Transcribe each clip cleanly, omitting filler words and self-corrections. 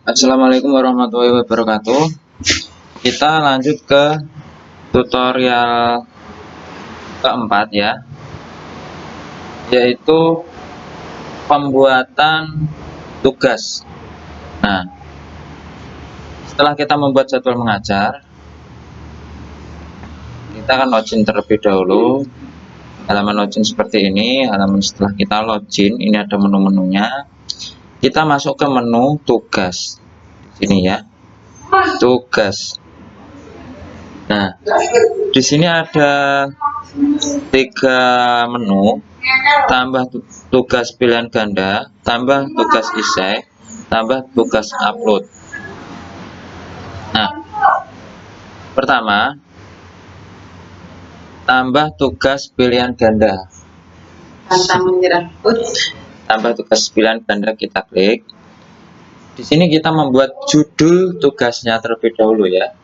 Assalamualaikum warahmatullahi wabarakatuh. Kita lanjut ke tutorial keempat ya, yaitu pembuatan tugas. Nah, setelah kita membuat jadwal mengajar, kita akan login terlebih dahulu. Halaman login seperti ini. Halaman setelah kita login, ini ada menu-menunya. Kita masuk ke menu tugas. Ini ya, tugas. Nah, di sini ada 3 menu, tambah tugas pilihan ganda, tambah tugas isai, tambah tugas upload. Nah, pertama, tambah tugas pilihan ganda. Tambah tugas pilihan ganda, kita klik. Di sini kita membuat judul tugasnya terlebih dahulu ya.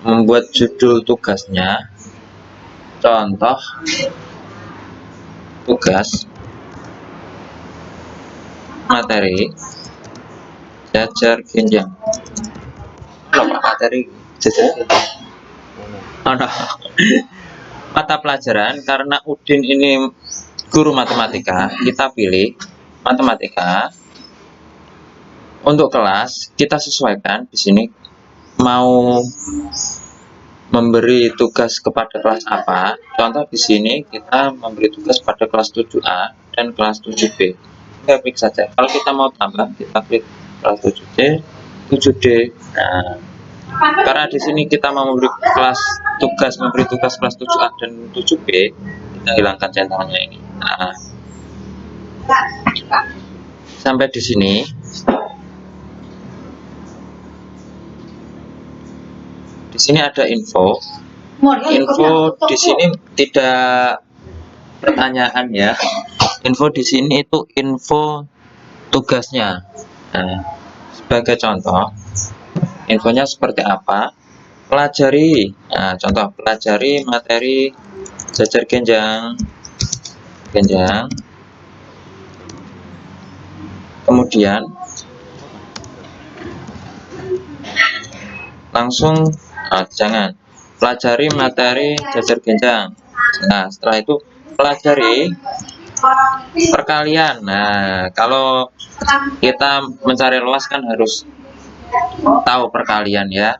Membuat judul tugasnya, contoh tugas materi jajar genjang. Materi jajar mata pelajaran, karena Udin ini guru matematika, kita pilih matematika. Untuk kelas kita sesuaikan di sini, mau memberi tugas kepada kelas apa. Contoh di sini kita memberi tugas pada kelas 7A dan kelas 7B. Kita klik saja. Kalau kita mau tambah, kita klik kelas 7C, 7D. Nah, karena di sini kita mau memberi tugas kelas 7A dan 7B, kita hilangkan centangnya ini. Nah, sampai di sini. Di sini ada info. Info di sini tidak pertanyaan ya. Info di sini itu info tugasnya. Nah, sebagai contoh, infonya seperti apa? Pelajari. Nah, contoh pelajari materi jajar genjang. Kemudian langsung jangan pelajari materi jajar genjang. Nah, setelah itu pelajari perkalian. Nah, kalau kita mencari luas kan harus tahu perkalian ya.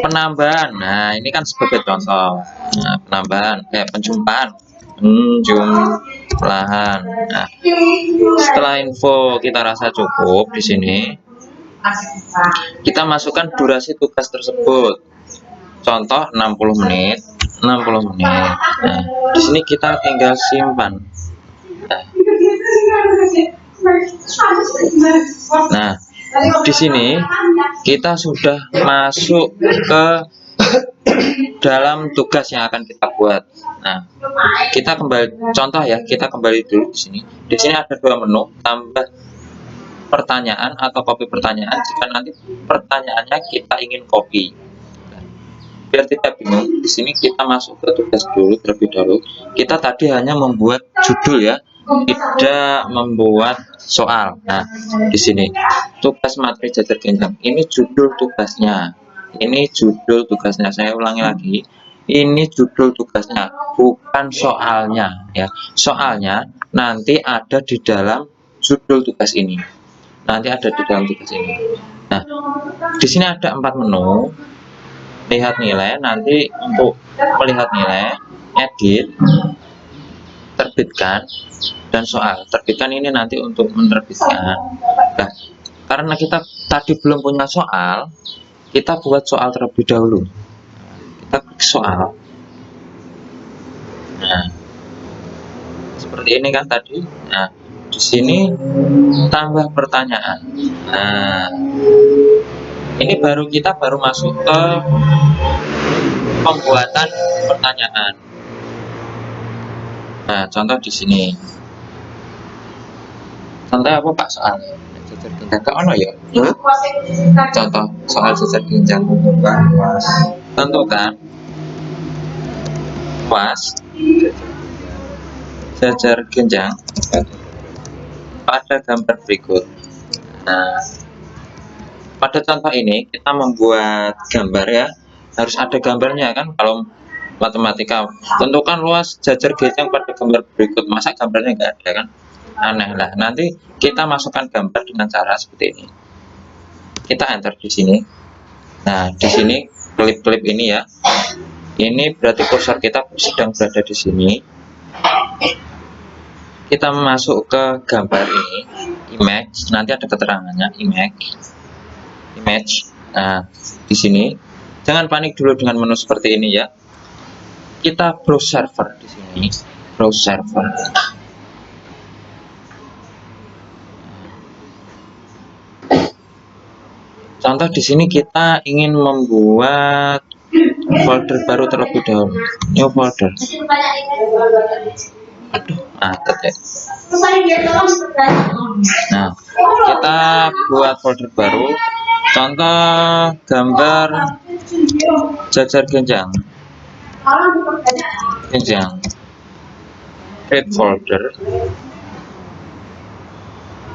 Penambahan. Nah, ini kan sebagai contoh. Nah, penambahan penjumlahan. Penjumlahan. Nah, setelah info kita rasa cukup di sini, kita masukkan durasi tugas tersebut. Contoh 60 menit. Nah, di sini kita tinggal simpan. Nah, di sini kita sudah masuk ke dalam tugas yang akan kita buat. Nah, kita kembali contoh ya, kita kembali dulu di sini. Di sini ada 2 menu, tambah pertanyaan atau copy pertanyaan jika nanti pertanyaannya kita ingin copy. Biar tidak bingung, di sini kita masuk ke tugas dulu terlebih dahulu. Kita tadi hanya membuat judul ya, tidak membuat soal. Nah, di sini tugas materi jajar genjang. Ini judul tugasnya. Ini judul tugasnya. Saya ulangi lagi. Ini judul tugasnya, bukan soalnya ya. Soalnya nanti ada di dalam judul tugas ini. Nanti ada di dalam tugas ini. Nah, di sini ada 4 menu. Lihat nilai, nanti untuk melihat nilai, edit, terbitkan, dan soal. Terbitkan ini nanti untuk menerbitkan. Nah, karena kita tadi belum punya soal, kita buat soal terlebih dahulu. Kita klik soal. Nah, seperti ini kan tadi. Nah, di sini tambah pertanyaan. Nah, ini kita baru masuk ke pembuatan pertanyaan. Nah, contoh di sini. Contoh apa Pak soal? Jajar genjang ke ono ya? Contoh soal jajar genjang. Tentukan luas jajar genjang pada gambar berikut. Nah, pada contoh ini kita membuat gambar ya, harus ada gambarnya kan. Kalau matematika, tentukan luas jajar genjang pada gambar berikut, masa gambarnya nggak ada kan, aneh lah. Nanti kita masukkan gambar dengan cara seperti ini, kita enter di sini. Nah, di sini klip-klip ini ya, ini berarti kursor kita sedang berada di sini. Kita masuk ke gambar ini, image, nanti ada keterangannya, image. Nah, di sini jangan panik dulu dengan menu seperti ini ya. Kita browse server di sini, browse server. Contoh di sini kita ingin membuat folder baru terlebih dahulu, new folder. Aduh, macet ya. Nah, kita buat folder baru. Contoh gambar jajar genjang. Create folder.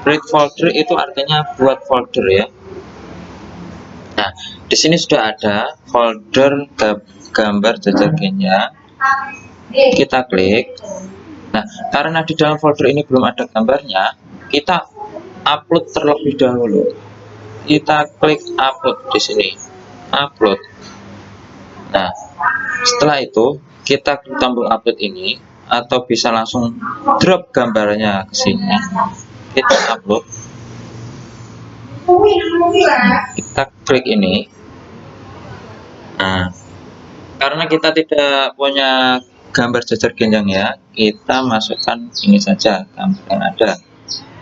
Create folder itu artinya buat folder ya. Nah, di sini sudah ada folder gambar jajar genjang. Kita klik. Nah, karena di dalam folder ini belum ada gambarnya, kita upload terlebih dahulu. Kita klik upload di sini, upload. Nah, setelah itu kita klik tombol upload ini, atau bisa langsung drop gambarnya ke sini. Kita upload. Kita klik ini. Nah, karena kita tidak punya gambar jajar genjang ya, kita masukkan ini saja gambar yang ada.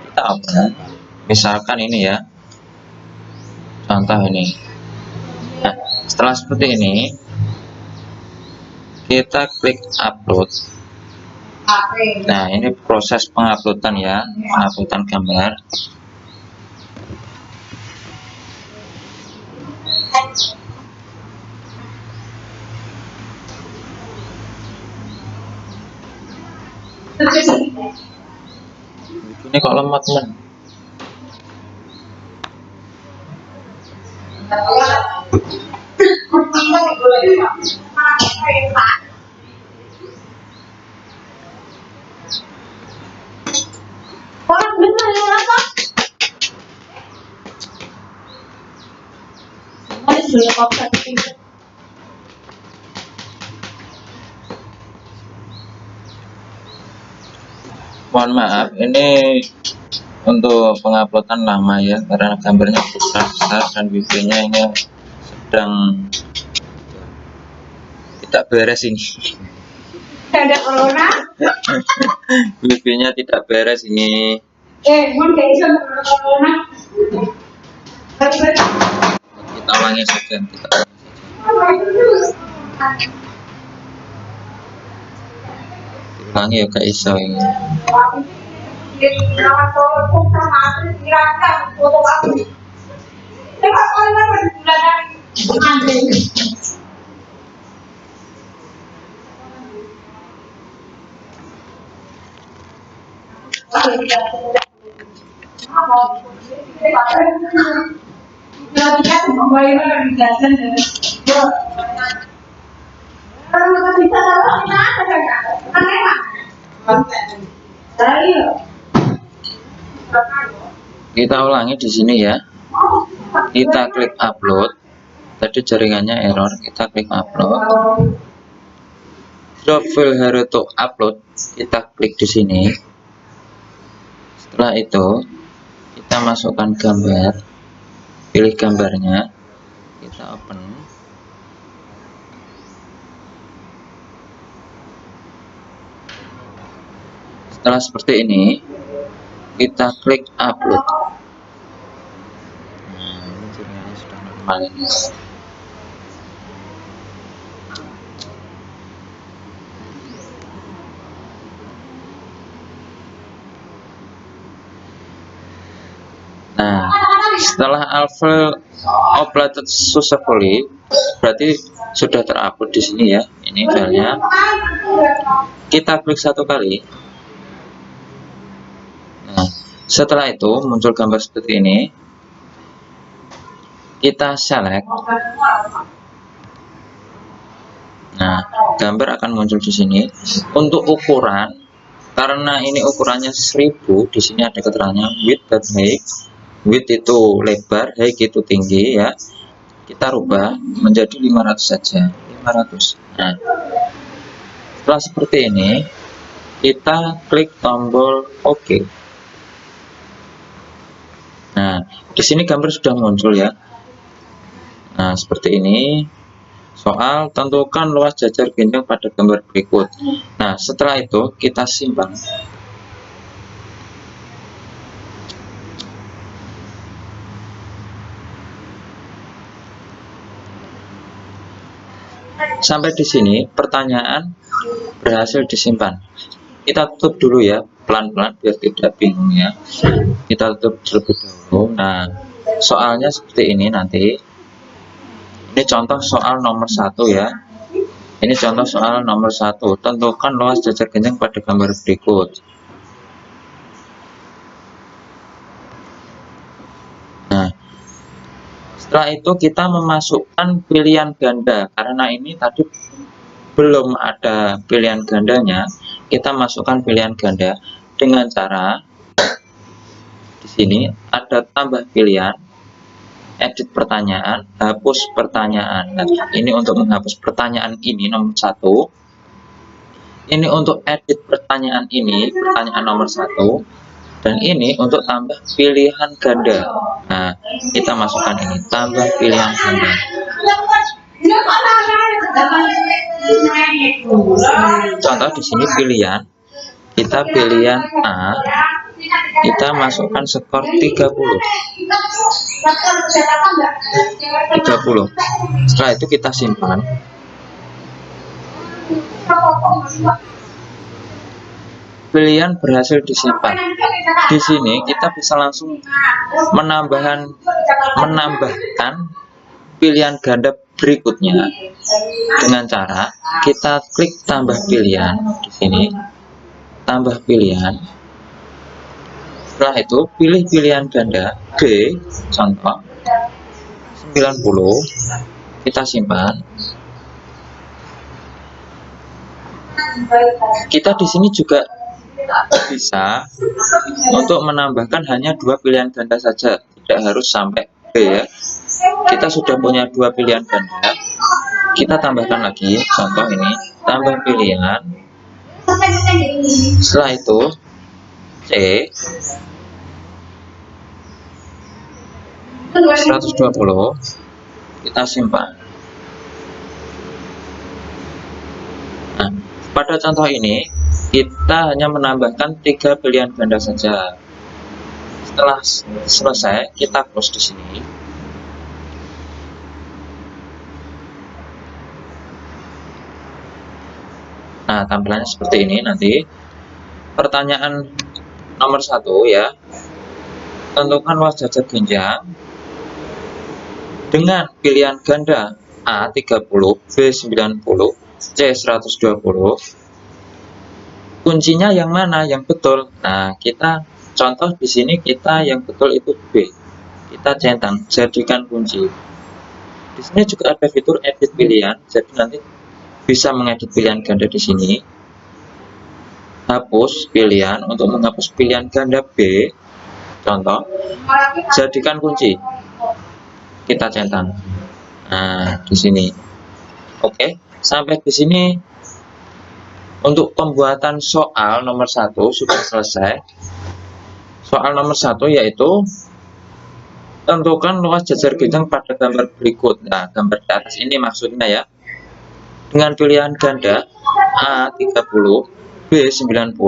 Kita open, misalkan ini ya, contoh ini. Nah, setelah seperti ini, kita klik upload. Nah, ini proses penguploadan ya, penguploadan gambar. Ini kok lemot men. Mohon maaf, ini untuk penguploadan lama ya, karena gambarnya besar dan wifi-nya ini sedang tidak beres ini. Ada corona. Wifi-nya tidak beres ini. Corona. Kita ulangi saja. Ulangi ya Kak Iso ini. Kita ulangi di sini ya. Kita klik upload. Tadi jaringannya error. Kita klik upload. Drop file hero to upload. Kita klik di sini. Setelah itu kita masukkan gambar. Pilih gambarnya. Kita open. Setelah seperti ini, kita klik upload. Nah, ini jaringannya sudah normal ini. Nah, setelah file uploaded successfully, berarti sudah terupload di sini ya. Ini filenya. Kita klik satu kali. Nah, setelah itu muncul gambar seperti ini. kita select. Nah, gambar akan muncul di sini. Untuk ukuran, karena ini ukurannya 1000, di sini ada keterangannya width dan height. Width itu lebar, height itu tinggi ya. Kita rubah menjadi 500 saja. 500. Nah, setelah seperti ini, kita klik tombol OK. Nah, di sini gambar sudah muncul ya. Nah, seperti ini. Soal tentukan luas jajar genjang pada gambar berikut. Nah, setelah itu kita simpan. Sampai di sini pertanyaan berhasil disimpan. Kita tutup dulu ya, pelan-pelan biar tidak bingung ya. Kita tutup terlebih dahulu. Nah, soalnya seperti ini nanti. Ini contoh soal nomor 1 ya. Ini contoh soal nomor 1. Tentukan luas jajar genjang pada gambar berikut. Nah, setelah itu kita memasukkan pilihan ganda. Karena ini tadi belum ada pilihan gandanya, kita masukkan pilihan ganda dengan cara di sini ada tambah pilihan, edit pertanyaan, hapus pertanyaan. Nah, ini untuk menghapus pertanyaan ini nomor 1. Ini untuk edit pertanyaan ini, pertanyaan nomor 1. Dan ini untuk tambah pilihan ganda. Nah, kita masukkan ini, tambah pilihan ganda. Contoh di sini pilihan, kita pilihan A, kita masukkan skor 30. Setelah itu kita simpan. Pilihan berhasil disimpan. Di sini kita bisa langsung menambahkan pilihan ganda berikutnya dengan cara kita klik tambah pilihan di sini, tambah pilihan. Setelah itu pilih pilihan ganda B, contoh 90, kita simpan. Kita di sini juga bisa untuk menambahkan hanya 2 pilihan ganda saja, tidak harus sampai B ya. Kita sudah punya 2 pilihan ganda, kita tambahkan lagi, contoh ini, tambah pilihan. Setelah itu C 120, kita simpan. Nah, pada contoh ini kita hanya menambahkan 3 pilihan ganda saja. Setelah selesai, kita close di sini. Nah, tampilannya seperti ini nanti. Pertanyaan nomor 1 ya. Tentukan luas jajar genjang dengan pilihan ganda A 30, B 90, C 120. Kuncinya yang mana? Yang betul. Nah, kita contoh di sini kita yang betul itu B. Kita centang, jadikan kunci. Di sini juga ada fitur edit pilihan, jadi nanti bisa mengedit pilihan ganda di sini. Hapus pilihan, untuk menghapus pilihan ganda B, contoh, jadikan kunci. Kita centang. Nah, di sini. Oke, sampai di sini untuk pembuatan soal nomor 1 sudah selesai. Soal nomor 1 yaitu tentukan luas jajar genjang pada gambar berikut. Nah, gambar di atas ini maksudnya ya. Dengan pilihan ganda A 30, B 90,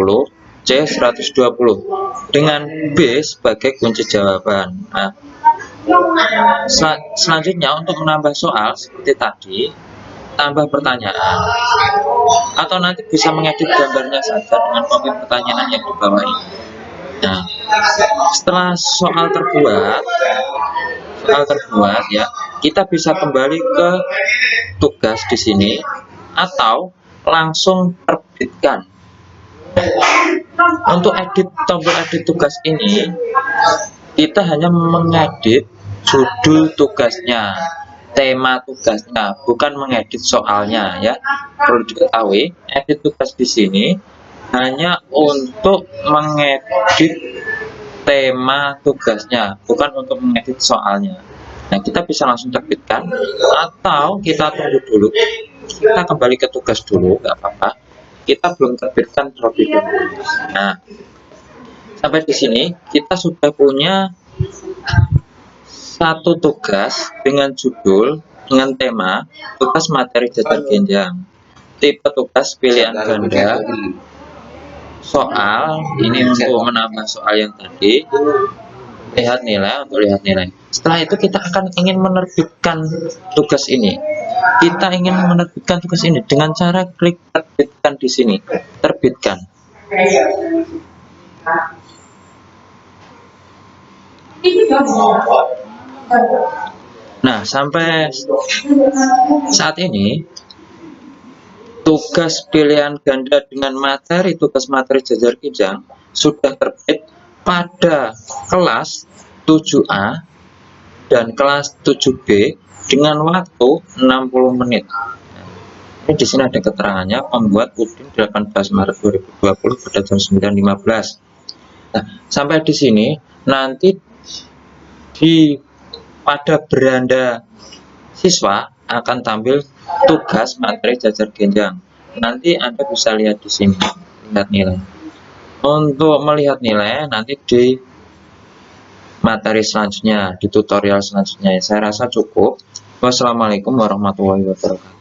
C 120 dengan B sebagai kunci jawaban. Nah, selanjutnya untuk menambah soal seperti tadi, tambah pertanyaan, atau nanti bisa mengedit gambarnya saja dengan copy pertanyaan yang di bawah ini. Nah, setelah soal terbuat ya, kita bisa kembali ke tugas di sini atau langsung terbitkan. Untuk edit tombol edit tugas ini, kita hanya mengedit judul tugasnya, tema tugasnya, bukan mengedit soalnya ya. Perlu diketahui, edit tugas di sini hanya untuk mengedit tema tugasnya, bukan untuk mengedit soalnya. Nah, kita bisa langsung terbitkan atau kita tunggu dulu. Kita kembali ke tugas dulu, nggak apa-apa. Kita belum terbitkan terlebih dahulu. Nah, sampai di sini kita sudah punya satu tugas dengan judul, dengan tema tugas materi jajar genjang. Tipe tugas pilihan ganda. Soal ini untuk menambah soal yang tadi. Lihat nilai, untuk lihat nilai. Setelah itu kita akan ingin menerbitkan tugas ini. Kita ingin menerbitkan tugas ini dengan cara klik terbitkan di sini. Terbitkan. Nah, sampai saat ini tugas pilihan ganda dengan materi tugas materi jajar genjang sudah terbit pada kelas 7A dan kelas 7B dengan waktu 60 menit. Ini di sini ada keterangannya, pembuat Udin 18 Maret 2020 pada jam 9.15. Nah, sampai di sini nanti pada beranda siswa akan tampil tugas materi jajar genjang. Nanti Anda bisa lihat di sini, lihat nilai. Untuk melihat nilai nanti di materi selanjutnya, di tutorial selanjutnya. Saya rasa cukup. Wassalamualaikum warahmatullahi wabarakatuh.